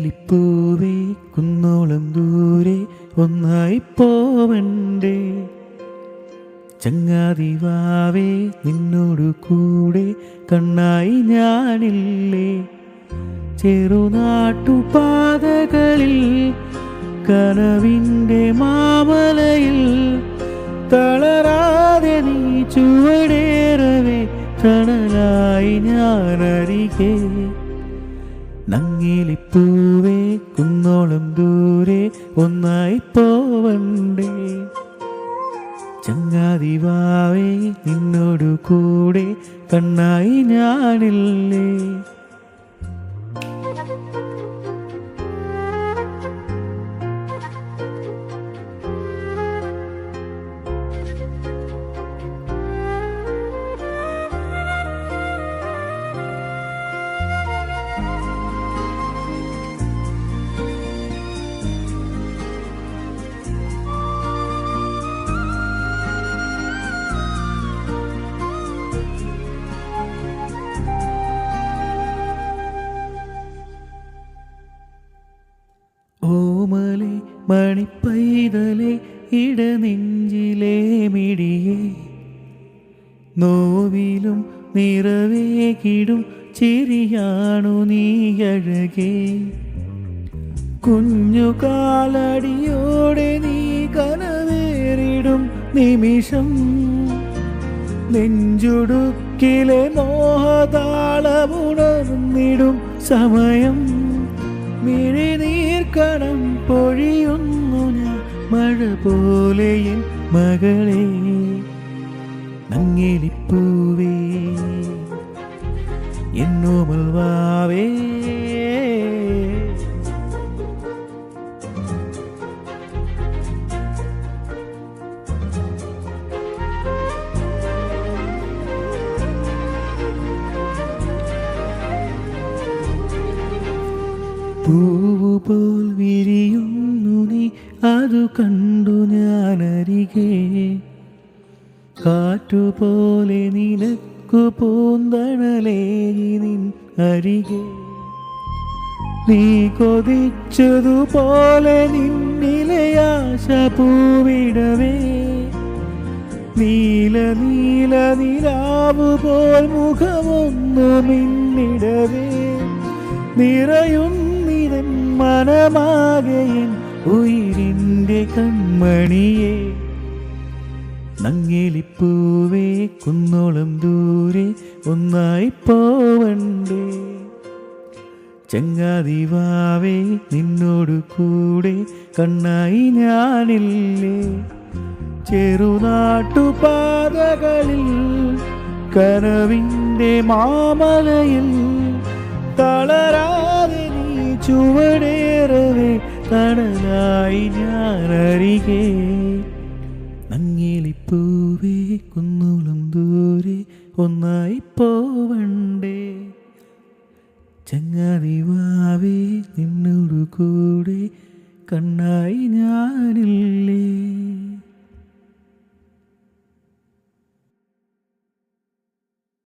നങ്ങിലിപ്പൂവേ കുന്നോളം ദൂരെ ഒന്നായി പോവണ്ടേ. ചങ്ങാതിവാവേ നിന്നോടു കൂടെ കണ്ണായി ഞാനില്ലേ. ചെറുനാട്ടുപാതകളിൽ കനവിൻ്റെ മാമലയിൽ തളരാതെ നീ ചുവടേറവേ തണലായി ഞാനരികെ. നങ്ങിലിപ്പൂവേ കുന്നോളം ദൂരെ ഒന്നായി പോവണ്ടേ. ചങ്ങാതിവാവേ നിന്നോടു കൂടെ കണ്ണായി ഞാനില്ലേ. ഓമലെ മണിപ്പൈതലെ ഇടനെഞ്ചിലെ മിടിയേ. നോവിലും നിറവേകിടും ചിരിയാണു നീയഴകേ. കുഞ്ഞുകാലടിയോടെ നീ കനവേറിടും നിമിഷം. നെഞ്ചുടുക്കിലെ മോഹതാളമുണർന്നിടും സമയം. മിഴിനീർക്കണം പൊഴിയുന്നു ഞാൻ മഴ പോലെ എൻ മകളെ. നങ്ങിലിപ്പൂവേ എന്നോമൽ വാവേ. പൂവുപോൽ വിരിയുന്നു നീ അതു കണ്ടു ഞാനരികെ. കാറ്റുപോലെ നിനക്കു പൂന്തണലേകി നിൻ അരികെ. നീ കൊതിച്ചതുപോലെ നിന്നിലെ ആശ പൂവിടവേ. നീല നീല നിലാവ് പോൽ മുഖമൊന്നു മിന്നിടവേ. നിറയുന്നിതൻ മനമാകെയൻ ഉയിരിൻ്റെ കൺമണിയെ. നങ്ങിലിപ്പൂവേ കുന്നോളം ദൂരെ ഒന്നായി പോവണ്ടേ. ചങ്ങാതിവാവേ നിന്നോടു കൂടെ കണ്ണായി ഞാനില്ലേ. ചെറുനാട്ടുപാതകളിൽ കനവിൻ്റെ മാമലയിൽ തളരാതെ നീ ചുവടേറവേ തണലായി ഞാനരികെ. നങ്ങിലിപ്പൂവേ കുന്നോളം ദൂരെ ഒന്നായി പോവണ്ടേ. ചങ്ങാതിവാവേ നിന്നോടു കൂടെ കണ്ണായി ഞാനില്ലേ.